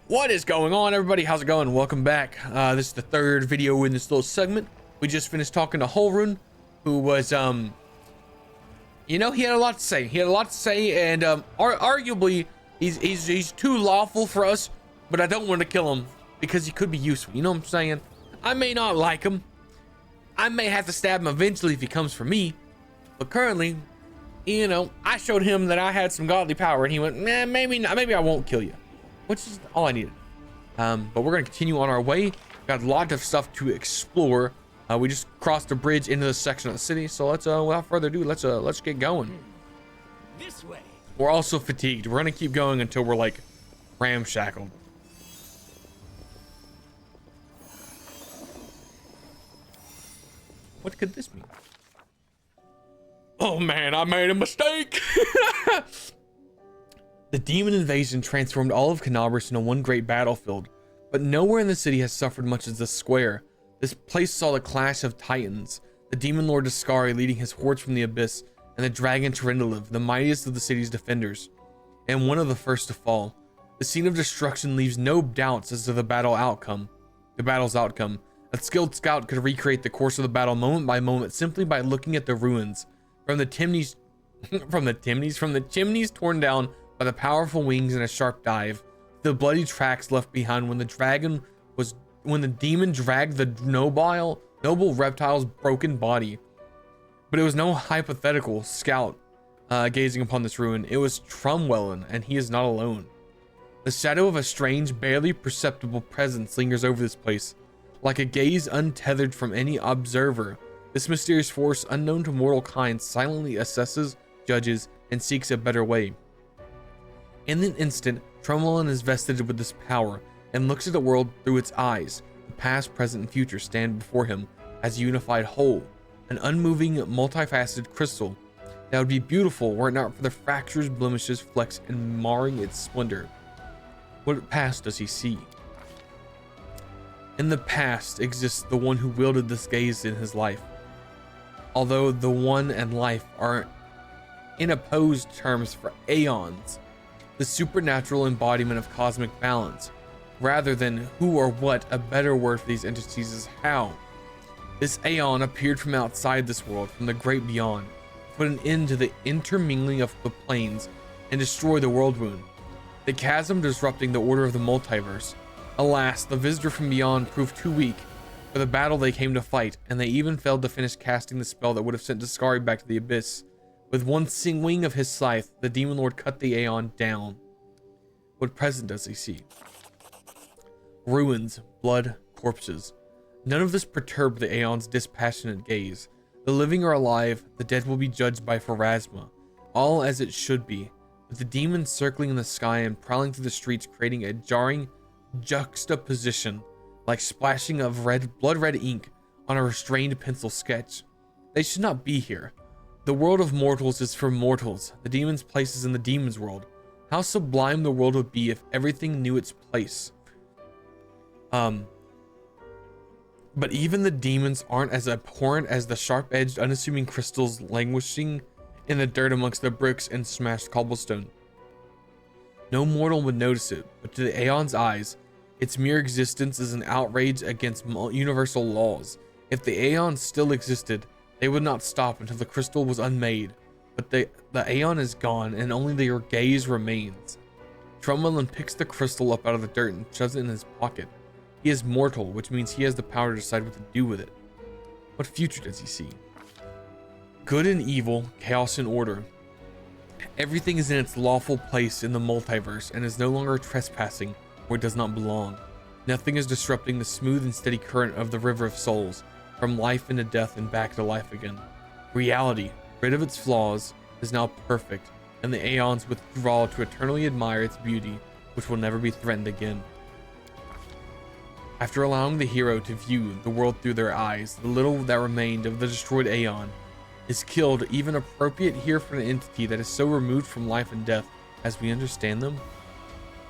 What is going on, everybody? How's it going? Welcome back. This is the third video in this little segment. We just finished talking to Holrun, who was he had a lot to say. And arguably he's too lawful for us, but I don't want to kill him because he could be useful. You know what I'm saying? I may not like him. I may have to stab him eventually if he comes for me. But currently, I showed him that I had some godly power, and he went, nah, maybe not. Maybe I won't kill you. Which is all I needed. But we're gonna continue on our way. Got a lot of stuff to explore. We just crossed a bridge into this section of the city, so let's without further ado, let's get going. This way. We're also fatigued. We're gonna keep going until we're like ramshackled. What could this mean? Oh man, I made a mistake. The demon invasion transformed all of Canabras into one great battlefield, but nowhere in the city has suffered much as this square. This place saw the clash of titans, the demon lord Ascari leading his hordes from the abyss, and the dragon Terendiliv, the mightiest of the city's defenders, and one of the first to fall. The scene of destruction leaves no doubts as to the battle's outcome. A skilled scout could recreate the course of the battle moment by moment simply by looking at the ruins, from the chimneys torn down by the powerful wings in a sharp dive, the bloody tracks left behind when the demon dragged the noble reptile's broken body. But it was no hypothetical scout gazing upon this ruin. It was Trumwellin, and he is not alone. The shadow of a strange, barely perceptible presence lingers over this place, like a gaze untethered from any observer. This mysterious force, unknown to mortal kind, silently assesses, judges, and seeks a better way. In an instant, Trumwellin is vested with this power and looks at the world through its eyes. The past, present, and future stand before him as a unified whole, an unmoving, multifaceted crystal that would be beautiful were it not for the fractures, blemishes, flecks, and marring its splendor. What past does he see? In the past exists the one who wielded this gaze in his life. Although the one and life are in opposed terms for aeons, the supernatural embodiment of cosmic balance. Rather than who or what, a better word for these entities is how. This aeon appeared from outside this world, from the great beyond, to put an end to the intermingling of the planes and destroy the world wound, the chasm disrupting the order of the multiverse. Alas, the visitor from beyond proved too weak for the battle they came to fight, and they even failed to finish casting the spell that would have sent Ascari back to the abyss. With one swing of his scythe, the demon lord cut the aeon down. What present does he see? Ruins, blood, corpses. None of this perturbed the aeon's dispassionate gaze. The living are alive, the dead will be judged by Pharasma. All as it should be, with the demons circling in the sky and prowling through the streets, creating a jarring juxtaposition, like splashing of blood red ink on a restrained pencil sketch. They should not be here. The world of mortals is for mortals. The demon's place is in the demon's world. How sublime the world would be if everything knew its place. But even the demons aren't as abhorrent as the sharp-edged, unassuming crystals languishing in the dirt amongst the bricks and smashed cobblestone. No mortal would notice it, but to the Aeon's eyes, its mere existence is an outrage against universal laws. If the Aeon still existed, they would not stop until the crystal was unmade. But the Aeon is gone, and only their gaze remains. Trumwellin picks the crystal up out of the dirt and shoves it in his pocket. He is mortal, which means he has the power to decide what to do with it. What future does he see? Good and evil, chaos and order. Everything is in its lawful place in the multiverse and is no longer trespassing where it does not belong. Nothing is disrupting the smooth and steady current of the river of souls, from life into death and back to life again. Reality, rid of its flaws, is now perfect, and the Aeons withdraw to eternally admire its beauty, which will never be threatened again. After allowing the hero to view the world through their eyes, the little that remained of the destroyed Aeon is killed, even appropriate here for an entity that is so removed from life and death as we understand them.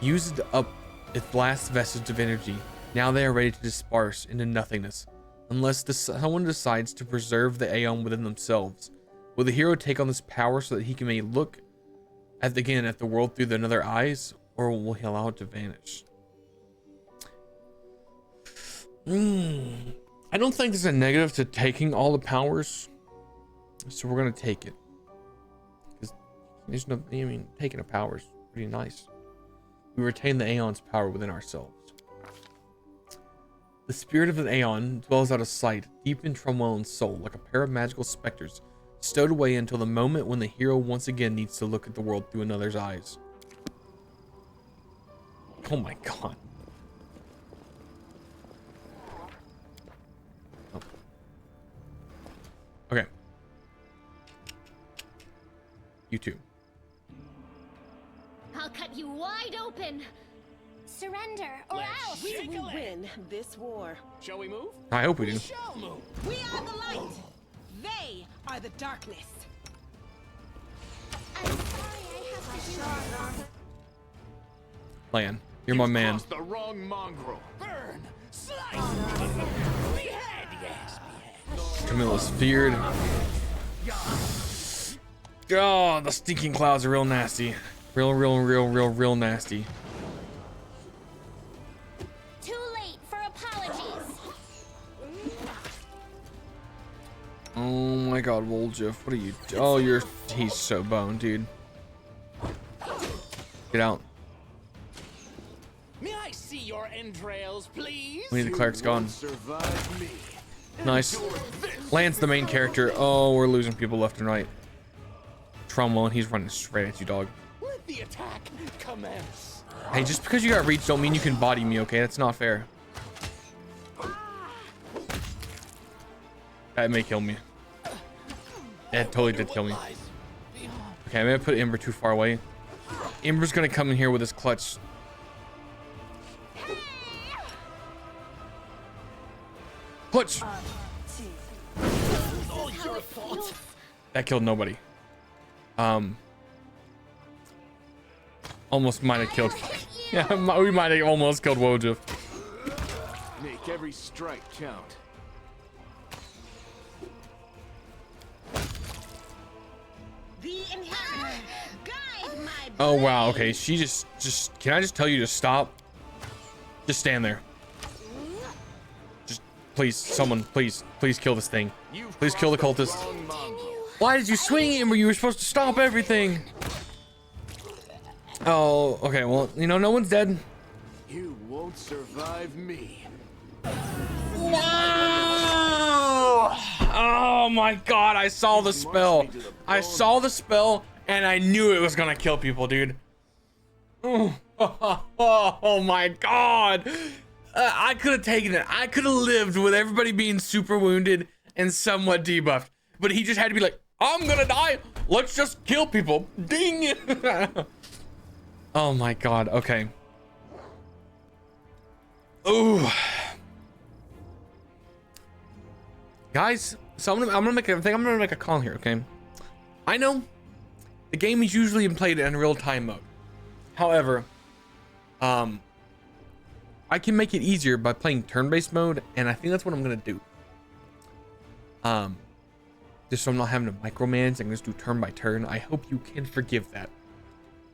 Used up its last vestige of energy, now they are ready to disperse into nothingness, unless someone decides to preserve the Aeon within themselves. Will the hero take on this power so that he may look at the world through another eyes, or will he allow it to vanish? I don't think there's a negative to taking all the powers, so we're gonna take it. Because there's no, I mean, taking a power is pretty nice. We retain the Aeon's power within ourselves. The spirit of an Aeon dwells out of sight, deep in Trumwellin's soul, like a pair of magical specters, stowed away until the moment when the hero once again needs to look at the world through another's eyes. Oh my god. Oh. Okay. You too. I'll cut you wide open. Surrender, or else We will Win this war. Shall we move? I hope we We do. shall move. We are the light. They are the darkness. I'm sorry I have to do this. Lan, you're my man. Crossed the wrong mongrel. Burn, slice, behead, yes, behead. Camilla's feared. Oh, the stinking clouds are real nasty. Real nasty. Too late for apologies. Oh my god, Woljeff, what are you? Oh, he's so boned, dude. Get out. May I see your entrails, please? We need the cleric's gone. Survive me. Nice. Lan's the main character. Oh, we're losing people left and right. Trumwellin, he's running straight at you, dog. Let the attack commence. Hey, just because you got reach don't mean you can body me, okay? That's not fair. That may kill me. That totally did kill me. Okay, I'm gonna put Ember too far away. Ember's gonna come in here with his clutch. Clutch! All your fault. That killed nobody. Almost might have killed. Yeah, we might have almost killed Wojif. Make every strike count. The inheritors. Guide my Oh wow, okay. She just can I just tell you to stop? Just stand there. Just please, someone, please kill this thing. Please kill the cultist. Why did you swing him where you were supposed to stop everything? Oh, okay, well, you know, no one's dead. You won't survive me. Oh my god, I saw the spell. I saw the spell and I knew it was gonna kill people, dude. Oh my god. I could have taken it. I could have lived with everybody being super wounded and somewhat debuffed. But he just had to be like, I'm gonna die. Let's just kill people. Ding. Oh my god. Okay. Ooh. Guys, so I'm gonna make a call here, okay? I know the game is usually played in real-time mode. However, I can make it easier by playing turn-based mode, and I think that's what I'm gonna do. Just so I'm not having to micromanage, I can just do turn by turn. I hope you can forgive that.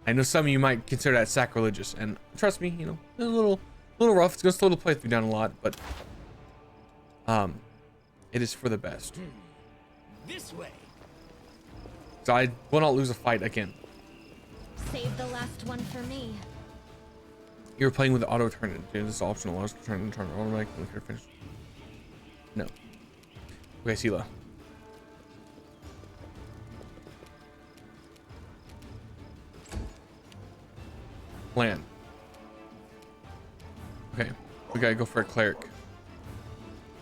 I know some of you might consider that sacrilegious, and trust me, you know, it's a little rough. It's gonna slow the playthrough down a lot, but it is for the best. This way. So I will not lose a fight again. Save the last one for me. You're playing with the auto turn. This is optional. I was turn automatic. Finish. No. Okay, Sela. Plan. Okay, we gotta go for a cleric.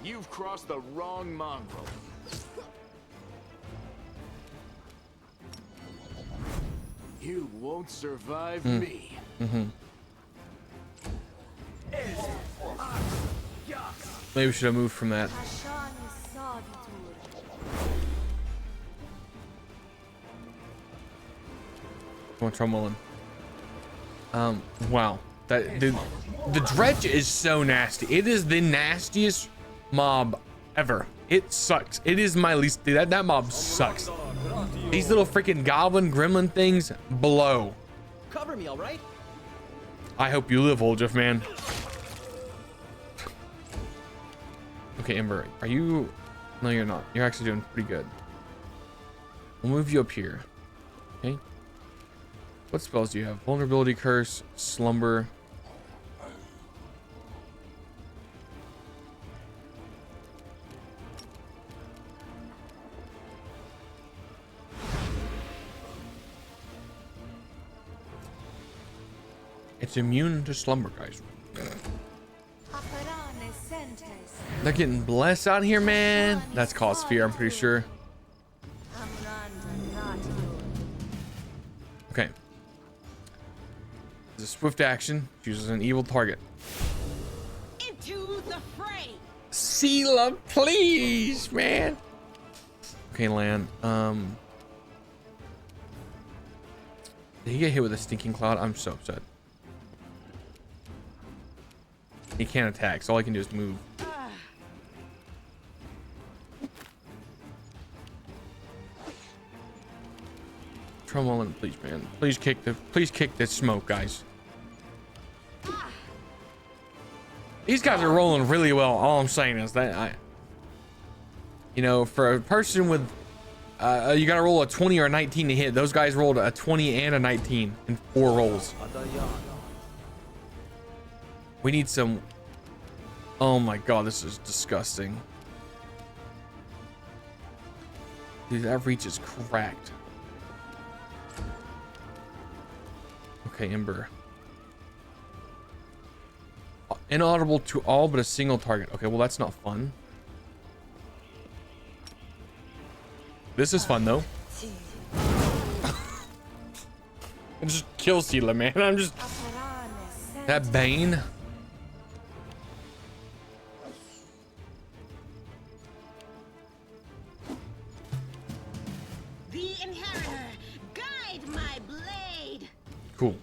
You've crossed the wrong mongrel. You won't survive me. Maybe we should have moved from that. Come on, Trumwellin. Wow. That the dredge is so nasty. It is the nastiest mob ever. It sucks. It is my least. Dude, that mob sucks. These little freaking goblin gremlin things blow. Cover me, all right? I hope you live, Woljeff, man. Okay, Ember, are you? No, you're not. You're actually doing pretty good. We'll move you up here. Okay. What spells do you have? Vulnerability, curse, slumber. It's immune to slumber, guys. They're getting blessed out here, man. That's cause fear, I'm pretty sure. Okay. It's a swift action. Chooses an evil target. Into the fray. Seela, please, man. Okay, Lan. Did he get hit with a stinking cloud? I'm so upset. He can't attack, so all I can do is move. Trumwellin, please, man. Please kick this smoke, guys. These guys are rolling really well. All I'm saying is that you know, for a person with you gotta roll a 20 or a 19 to hit. Those guys rolled a 20 and a 19 in 4 rolls. We need some. Oh my god, this is disgusting. Dude, that reach is cracked. Okay, Ember. Inaudible to all but a single target. Okay, well, that's not fun. This is fun, though. I just kill Seela, man. I'm just... That Bane. The inheritor, guide my blade. Cool.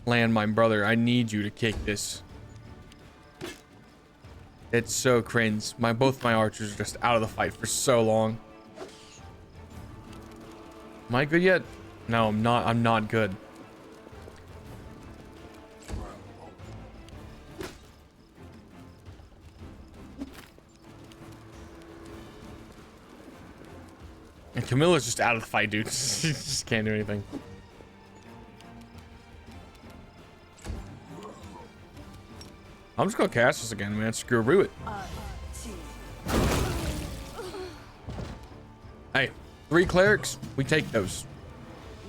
Landmine, brother, I need you to kick this. It's so cringe. Both my archers are just out of the fight for so long. Am I good yet? No, I'm not. I'm not good. And Camilla's just out of the fight, dude. She just can't do anything. I'm just gonna cast this again, man. Screw it. Hey, 3 clerics, we take those.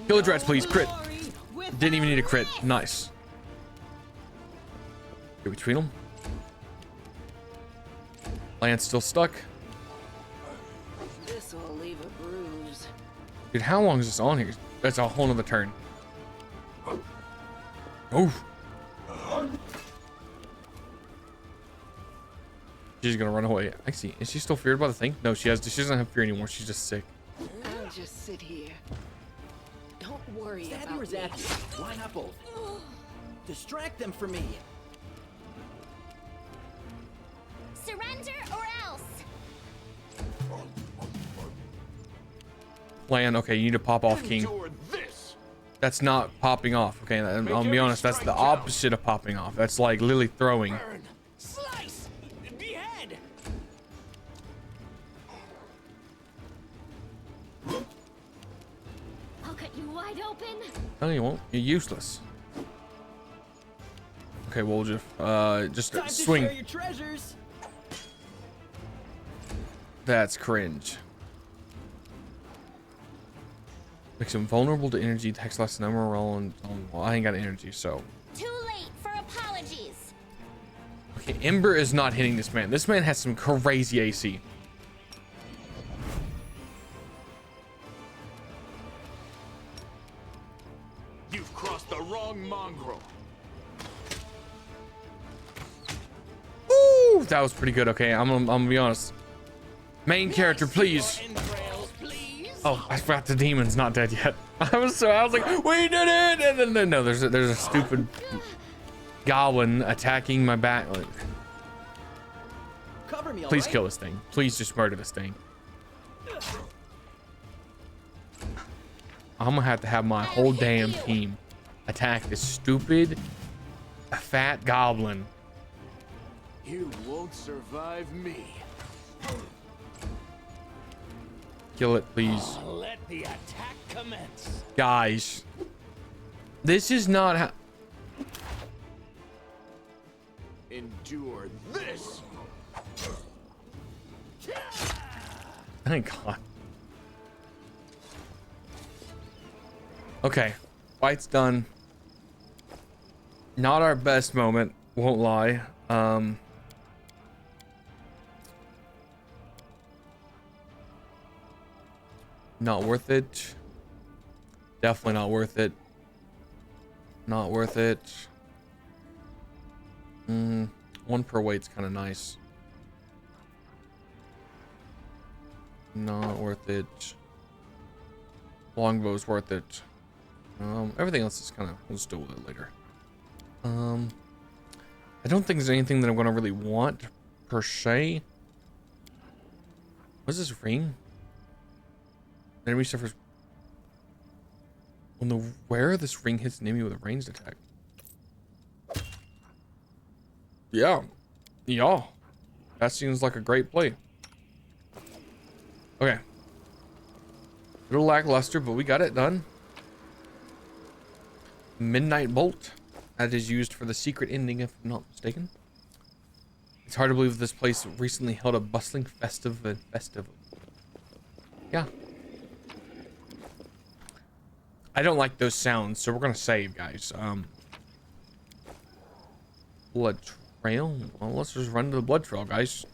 Kill the dreads, please. Crit. Didn't even need a crit. Nice. Get between them. Lance still stuck. This will leave a bruise. Dude, how long is this on here? That's a whole nother turn. Oh. She's gonna run away. I see. Is she still feared by the thing? No, she doesn't have fear anymore. She's just sick. I'll just sit here. Don't worry Stab about yours me. at you. Line up, both. Distract them for me. Surrender or else. Plan. Okay, you need to pop off, King. Endure this. That's not popping off. Okay, I'll be honest. That's the opposite of popping off. That's like literally throwing. Burn. Slice. Behead. I'll cut you wide open. No, you won't. You're useless. Okay, we'll just Time swing. to share your treasures. That's cringe. Makes him vulnerable to energy. Attacks less than number roll and well, I ain't got energy, so. Too late for apologies. Okay, Ember is not hitting this man. This man has some crazy AC. You've crossed the wrong mongrel. Ooh, that was pretty good. Okay, I'm gonna be honest. Main character, please. Entrails, please. Oh, I forgot the demon's not dead yet. I was like, we did it! And then no, there's a stupid goblin attacking my back. Like, Cover me, all please right? kill this thing. Please just murder this thing. I'm gonna have to have my whole damn team attack this stupid fat goblin. You won't survive me. Kill it, please. Let the attack commence. Guys. This is not how... Endure this. Thank God. Okay. Fight's done. Not our best moment, won't lie. Not worth it. Definitely not worth it. Not worth it. One per weight's kind of nice. Not worth it. Longbow's worth it. Everything else is kind of, we'll just deal with it later. I don't think there's anything that I'm gonna really want per se. What's this ring? Enemy suffers. When the wearer of this ring hits an enemy with a ranged attack. Yeah. That seems like a great play. Okay. A little lackluster, but we got it done. Midnight Bolt. That is used for the secret ending, if I'm not mistaken. It's hard to believe this place recently held a bustling festival. Yeah. I don't like those sounds, so we're gonna save, guys. Blood trail? Well, let's just run to the blood trail, guys.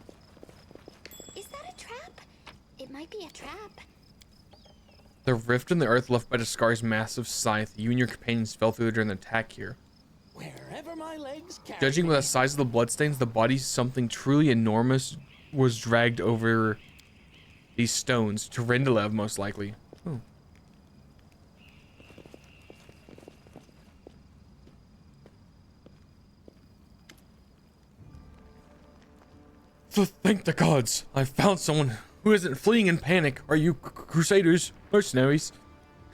Is that a trap? It might be a trap. The rift in the earth left by Daskar's massive scythe. You and your companions fell through during the attack here. Wherever my legs carry Judging by me. the size of the bloodstains, the body of something truly enormous was dragged over these stones to Rindelov, most likely. Oh. So thank the gods, I found someone who isn't fleeing in panic. Are you crusaders, mercenaries?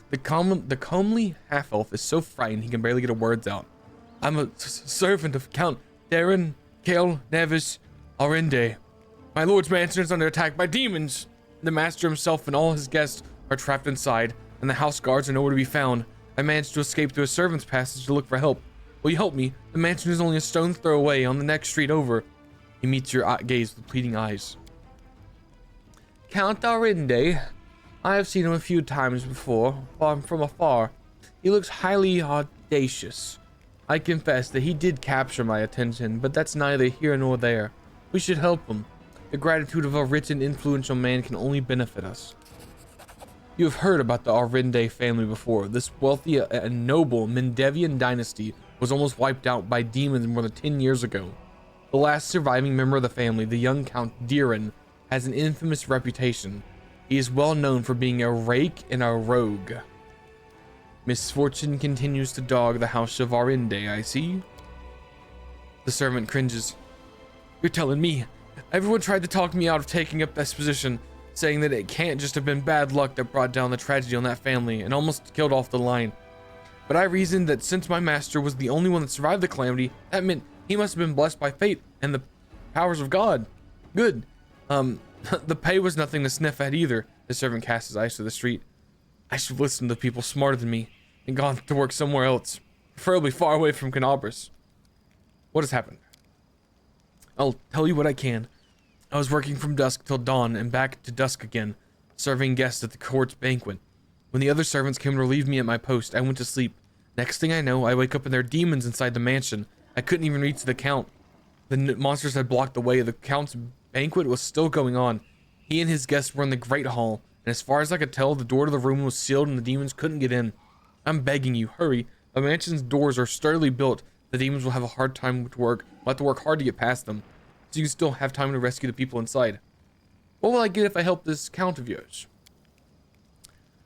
The comely half-elf is so frightened he can barely get a words out. I'm a servant of Count Darren Kale Nevis Arende. My lord's mansion is under attack by demons. The master himself and all his guests are trapped inside, and the house guards are nowhere to be found. I managed to escape through a servant's passage to look for help. Will you help me? The mansion is only a stone's throw away on the next street over. He meets your gaze with pleading eyes. Count Arende. I have seen him a few times before, from afar. He looks highly audacious. I confess that he did capture my attention, but that's neither here nor there. We should help him. The gratitude of a rich and influential man can only benefit us. You have heard about the Arende family before. This wealthy and noble Mendevian dynasty was almost wiped out by demons more than 10 years ago. The last surviving member of the family, the young Count Darren, has an infamous reputation. He is well known for being a rake and a rogue. Misfortune continues to dog the house of Arende, I see. The servant cringes. You're telling me? Everyone tried to talk me out of taking up this position, saying that it can't just have been bad luck that brought down the tragedy on that family and almost killed off the line. But I reasoned that since my master was the only one that survived the calamity, that meant he must have been blessed by fate and the powers of God. Good. The pay was nothing to sniff at either. The servant cast his eyes to the street. I should have listened to people smarter than me and gone to work somewhere else, preferably far away from Canabras. What has happened? I'll tell you what I can. I was working from dusk till dawn and back to dusk again, serving guests at the court's banquet. When the other servants came to relieve me at my post, I went to sleep. Next thing I know, I wake up and there are demons inside the mansion. I couldn't even reach the count. The monsters had blocked the way. The count's banquet was still going on. He and his guests were in the great hall, and as far as I could tell, the door to the room was sealed and the demons couldn't get in. I'm begging you, hurry. The mansion's doors are sturdily built. The demons will have a hard time to work. We'll have to work hard to get past them, so you can still have time to rescue the people inside. What will I get if I help this count of yours?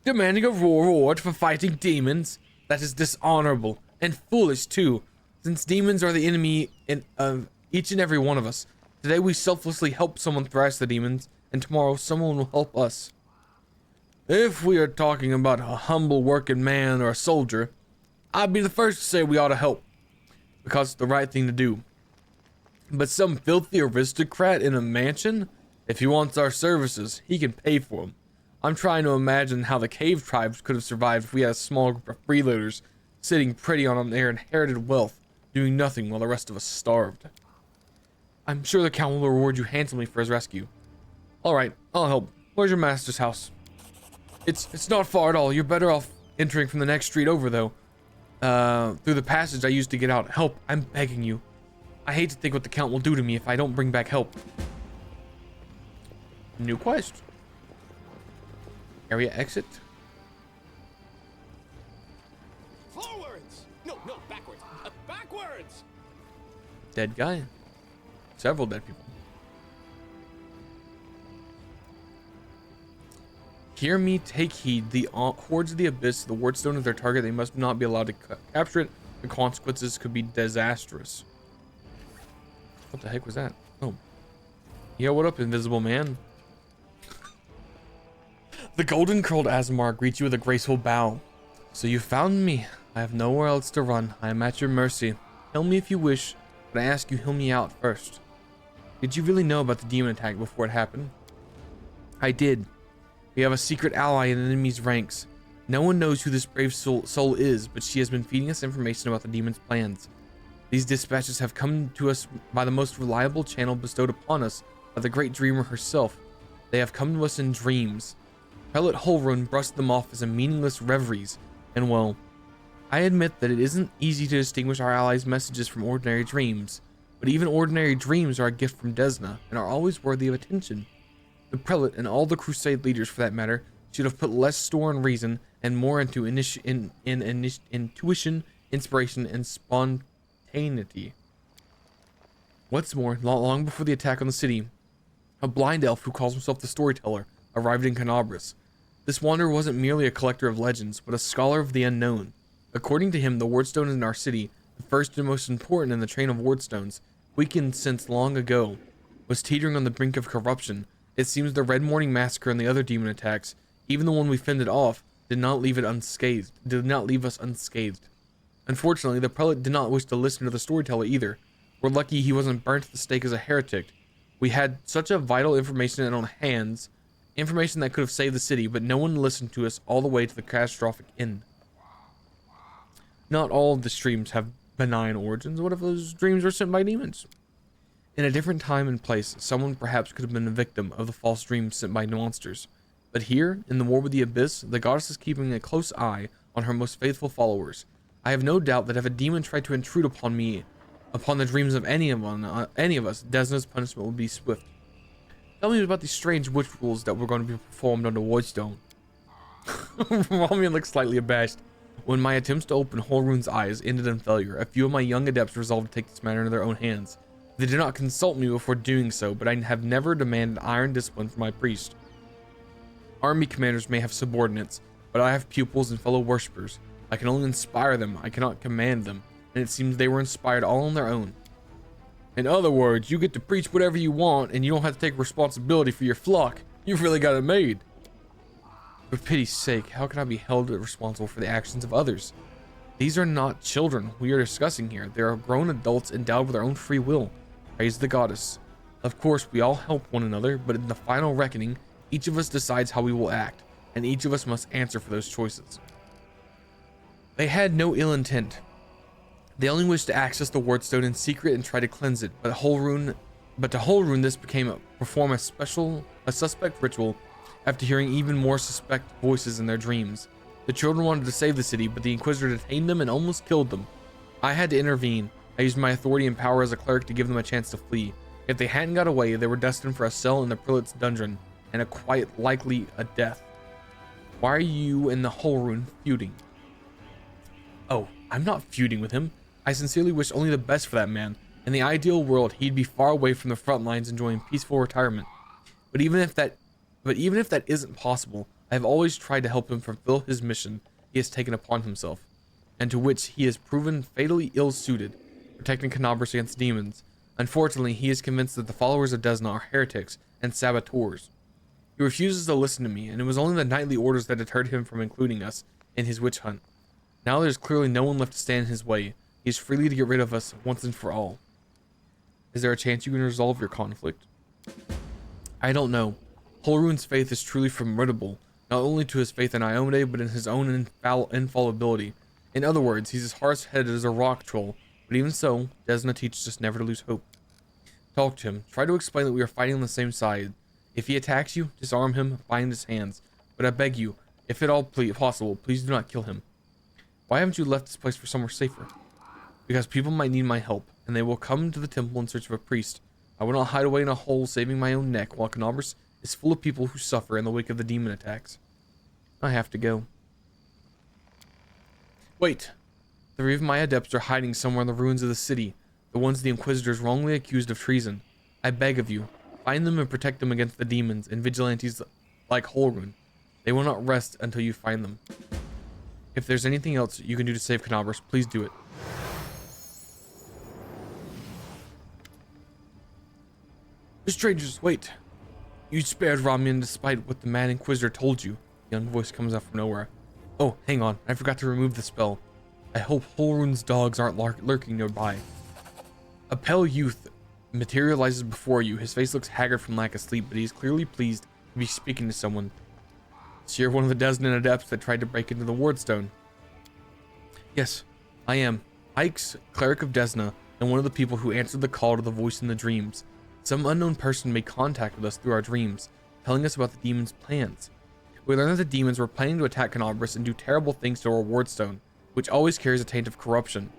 Demanding a reward for fighting demons? That is dishonorable, and foolish too, since demons are the enemy of each and every one of us. Today we selflessly help someone thrash the demons, and tomorrow someone will help us. If we are talking about a humble working man or a soldier, I'd be the first to say we ought to help, because it's the right thing to do. But some filthy aristocrat in a mansion? If he wants our services, he can pay for them. I'm trying to imagine how the cave tribes could have survived if we had a small group of freeloaders sitting pretty on their inherited wealth, doing nothing while the rest of us starved. I'm sure the Count will reward you handsomely for his rescue. Alright, I'll help. Where's your master's house? It's not far at all. You're better off entering from the next street over, though. Through the passage I used to get out. Help, I'm begging you. I hate to think what the Count will do to me if I don't bring back help. New quest. Area exit. Forwards! No, backwards. Backwards! Dead guy. Several dead people. Hear me, take heed. The hordes of the abyss, the wardstone is their target. They must not be allowed to capture it. The consequences could be disastrous. What the heck was that? Oh. Yo, what up, invisible man? The golden curled Azamar greets you with a graceful bow. So you found me. I have nowhere else to run. I am at your mercy. Heal me if you wish, but I ask you heal me out first. Did you really know about the demon attack before it happened? I did. We have a secret ally in the enemy's ranks. No one knows who this brave soul is, but she has been feeding us information about the demon's plans. These dispatches have come to us by the most reliable channel bestowed upon us by the great dreamer herself. They have come to us in dreams. Prelate Holrun brushed them off as a meaningless reveries, and well, I admit that it isn't easy to distinguish our allies' messages from ordinary dreams, but even ordinary dreams are a gift from Desna and are always worthy of attention. The prelate and all the crusade leaders, for that matter, should have put less store on reason and more into intuition, inspiration, and spontaneity. What's more, not long before the attack on the city, a blind elf who calls himself the Storyteller arrived in Canabras. This wanderer wasn't merely a collector of legends, but a scholar of the unknown. According to him, the wardstone in our city, the first and most important in the train of wardstones, weakened since long ago, was teetering on the brink of corruption. It seems the Red Morning Massacre and the other demon attacks, even the one we fended off, did not leave us unscathed. Unfortunately, the prelate did not wish to listen to the Storyteller either. We're lucky he wasn't burnt to the stake as a heretic. We had such a vital information in our hands, information that could have saved the city, but no one listened to us all the way to the catastrophic end. Not all of the streams have benign origins. What if those dreams were sent by demons? In a different time and place, someone perhaps could have been a victim of the false dreams sent by monsters. But here, in the war with the abyss, the goddess is keeping a close eye on her most faithful followers. I have no doubt that if a demon tried to intrude upon the dreams of any of us, Desna's punishment would be swift. Tell me about these strange rituals that were going to be performed on the Wardstone. Romian looks slightly abashed. When my attempts to open Holrun's eyes ended in failure, a few of my young adepts resolved to take this matter into their own hands. They did not consult me before doing so, but I have never demanded iron discipline from my priest. Army commanders may have subordinates, but I have pupils and fellow worshippers. I can only inspire them, I cannot command them, and it seems they were inspired all on their own. In other words, you get to preach whatever you want, and you don't have to take responsibility for your flock. You've really got it made. For pity's sake, how can I be held responsible for the actions of others? These are not children we are discussing here. They are grown adults endowed with their own free will. Praise the goddess. Of course, we all help one another, but in the final reckoning, each of us decides how we will act, and each of us must answer for those choices. They had no ill intent. They only wished to access the Wardstone in secret and try to cleanse it, but to Holrun this became perform a suspect ritual after hearing even more suspect voices in their dreams. The children wanted to save the city, but the Inquisitor detained them and almost killed them. I had to intervene. I used my authority and power as a cleric to give them a chance to flee. If they hadn't got away, they were destined for a cell in the prelate's dungeon, and quite likely a death. Why are you and the Holrun feuding? Oh, I'm not feuding with him. I sincerely wish only the best for that man. In the ideal world, he'd be far away from the front lines enjoying peaceful retirement. But even if that isn't possible, I have always tried to help him fulfill his mission he has taken upon himself, and to which he has proven fatally ill-suited, protecting Canabras against demons. Unfortunately, he is convinced that the followers of Desna are heretics and saboteurs. He refuses to listen to me, and it was only the knightly orders that deterred him from including us in his witch hunt. Now there's clearly no one left to stand in his way. He is free to get rid of us once and for all. Is there a chance you can resolve your conflict? I don't know. Holrun's faith is truly formidable, not only to his faith in Ione, but in his own infallibility. In other words, he's as hard-headed as a rock troll, but even so, Desna teaches us never to lose hope. Talk to him. Try to explain that we are fighting on the same side. If he attacks you, disarm him, bind his hands. But I beg you, if at all possible, please do not kill him. Why haven't you left this place for somewhere safer? Because people might need my help, and they will come to the temple in search of a priest. I will not hide away in a hole saving my own neck while Canobris is full of people who suffer in the wake of the demon attacks. I have to go. Wait. 3 of my adepts are hiding somewhere in the ruins of the city, the ones the Inquisitors wrongly accused of treason. I beg of you, find them and protect them against the demons and vigilantes like Holrun. They will not rest until you find them. If there's anything else you can do to save Canobris, please do it. Strangers, wait. You spared Ramian despite what the Mad Inquisitor told you. A young voice comes out from nowhere. Oh, hang on. I forgot to remove the spell. I hope Holrun's dogs aren't lurking nearby. A pale youth materializes before you. His face looks haggard from lack of sleep, but he is clearly pleased to be speaking to someone. So you're one of the dozen adepts that tried to break into the Wardstone. Yes, I am. Ike's cleric of Desna, and one of the people who answered the call to the voice in the dreams. Some unknown person made contact with us through our dreams, telling us about the demons' plans. We learned that the demons were planning to attack Canobris and do terrible things to our Wardstone, which always carries a taint of corruption.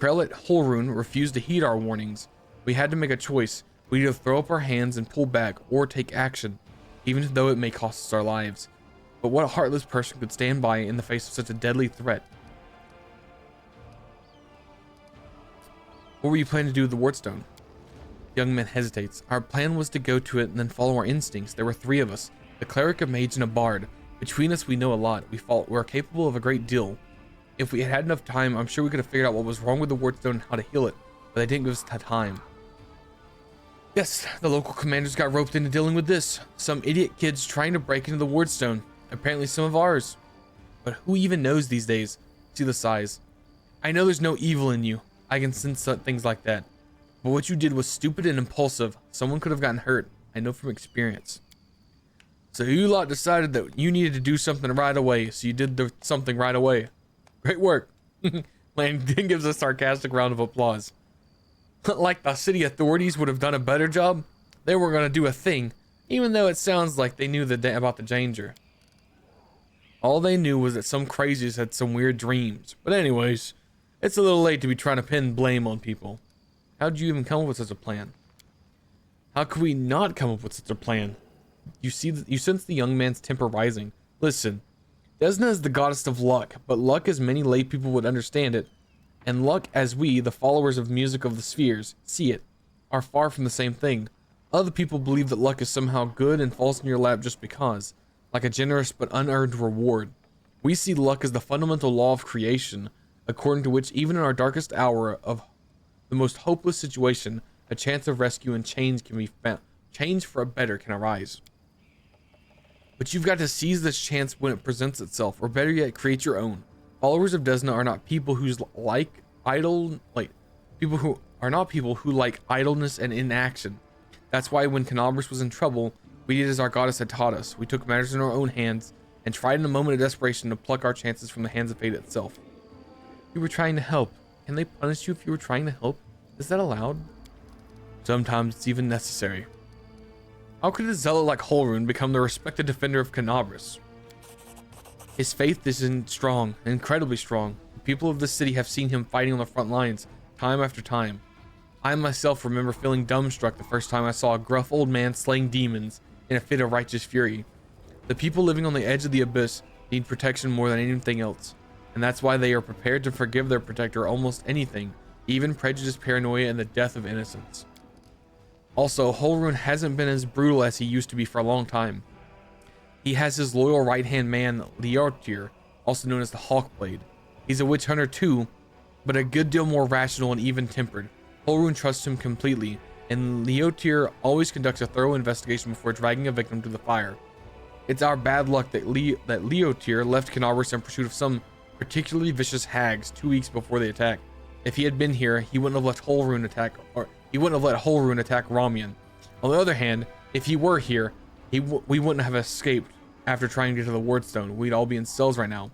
Prelate Holrun refused to heed our warnings. We had to make a choice. We either throw up our hands and pull back, or take action, even though it may cost us our lives. But what heartless person could stand by in the face of such a deadly threat? What were you planning to do with the Wardstone? The young man hesitates. Our plan was to go to it and then follow our instincts. There were 3 of us, a cleric, a mage, and a bard. Between us, we know a lot. We're capable of a great deal. If we had had enough time, I'm sure we could have figured out what was wrong with the Wardstone and how to heal it, but they didn't give us the time. Yes, the local commanders got roped into dealing with this. Some idiot kids trying to break into the Wardstone. Apparently some of ours. But who even knows these days? See the size. I know there's no evil in you. I can sense things like that. But what you did was stupid and impulsive. Someone could have gotten hurt. I know from experience. So you lot decided that you needed to do something right away, so you did something right away. Great work. Lane gives a sarcastic round of applause. Like the city authorities would have done a better job. They weren't going to do a thing, even though it sounds like they knew about the danger. All they knew was that some crazies had some weird dreams. But anyways, it's a little late to be trying to pin blame on people. How did you even come up with such a plan? How could we not come up with such a plan? You sense the young man's temper rising. Listen, Desna is the goddess of luck, but luck as many lay people would understand it, and luck as we, the followers of music of the spheres, see it, are far from the same thing. Other people believe that luck is somehow good and falls in your lap just because, like a generous but unearned reward. We see luck as the fundamental law of creation, according to which even in our darkest hour of the most hopeless situation, a chance of rescue and change can be found. Change for a better can arise. But you've got to seize this chance when it presents itself, or better yet, create your own. Followers of Desna are not people who like idleness and inaction. That's why when Canobris was in trouble, we did as our goddess had taught us. We took matters in our own hands and tried in a moment of desperation to pluck our chances from the hands of fate itself. You were trying to help. Can they punish you if you were trying to help? Is that allowed? Sometimes it's even necessary. How could a zealot like Holrun become the respected defender of Canobris? His faith is strong, incredibly strong. The people of this city have seen him fighting on the front lines, time after time. I myself remember feeling dumbstruck the first time I saw a gruff old man slaying demons in a fit of righteous fury. The people living on the edge of the abyss need protection more than anything else, and that's why they are prepared to forgive their protector almost anything, even prejudice, paranoia, and the death of innocence. Also, Holrun hasn't been as brutal as he used to be for a long time. He has his loyal right-hand man, Leotir, also known as the Hawkblade. He's a witch hunter too, but a good deal more rational and even-tempered. Holrun trusts him completely, and Leotir always conducts a thorough investigation before dragging a victim to the fire. It's our bad luck that Leotir left Canobris in pursuit of some particularly vicious hags 2 weeks before the attack. If he had been here, he wouldn't have let Holrun attack, or he wouldn't have let Holrun attack Ramian. On the other hand, if he were here, we wouldn't have escaped after trying to get to the Wardstone. We'd all be in cells right now.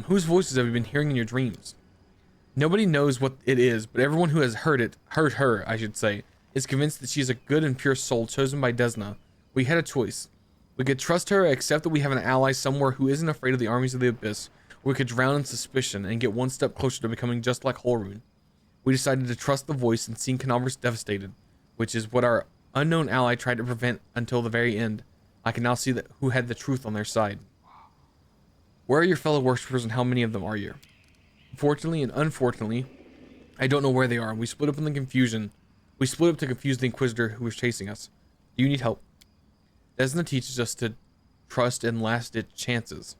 Whose voices have you been hearing in your dreams? Nobody knows what it is, but everyone who has heard her, I should say, is convinced that she is a good and pure soul chosen by Desna. We had a choice. We could trust her, accept that we have an ally somewhere who isn't afraid of the armies of the Abyss, or we could drown in suspicion and get one step closer to becoming just like Holrun. We decided to trust the voice and seen Canavers devastated, which is what our unknown ally tried to prevent until the very end. I can now see that who had the truth on their side. Where are your fellow worshippers and how many of them are you? Fortunately and unfortunately, I don't know where they are. We split up in the confusion. We split up to confuse the Inquisitor who was chasing us. Do you need help? Desna teaches us to trust in last-ditch chances.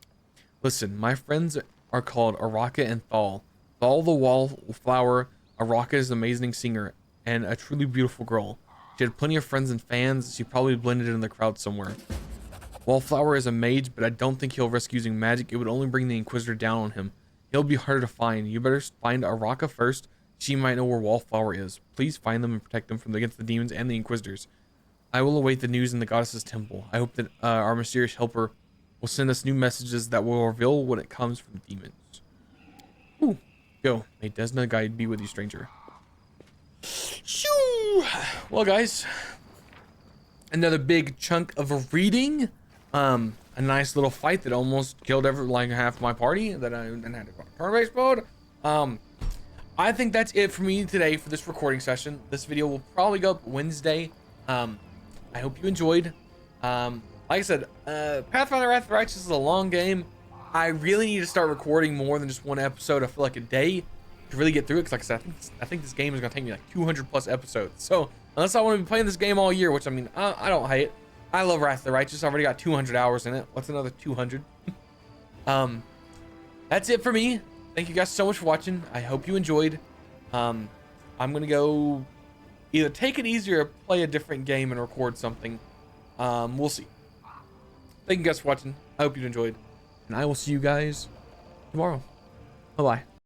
Listen, my friends are called Araka and Thal. Thal the Wallflower. Araka is an amazing singer and a truly beautiful girl. She had plenty of friends and fans. She probably blended in the crowd somewhere. Wallflower is a mage, but I don't think he'll risk using magic. It would only bring the Inquisitor down on him. He'll be harder to find. You better find Araka first. She might know where Wallflower is. Please find them and protect them from against the demons and the Inquisitors. I will await the news in the goddess's temple. I hope that our mysterious helper will send us new messages that will reveal when it comes from demons. Ooh, go. May Desna guide be with you, stranger. Shoo! Well, guys, another big chunk of a reading. A nice little fight that almost killed like half my party that I had to go turn-based mode. I think that's it for me today for this recording session. This video will probably go up Wednesday. I hope you enjoyed. Like I said, Pathfinder Wrath of the Righteous is a long game. I really need to start recording more than just one episode. I feel like a day to really get through it. Cause like I said, I think this game is gonna take me like 200 plus episodes. So unless I want to be playing this game all year, which I mean, I don't hate it. I love Wrath of the Righteous. I already got 200 hours in it. What's another 200? That's it for me. Thank you guys so much for watching. I hope you enjoyed. I'm gonna go either take it easy or play a different game and record something. We'll see. Thank you guys for watching. I hope you enjoyed, and I will see you guys tomorrow. Bye bye.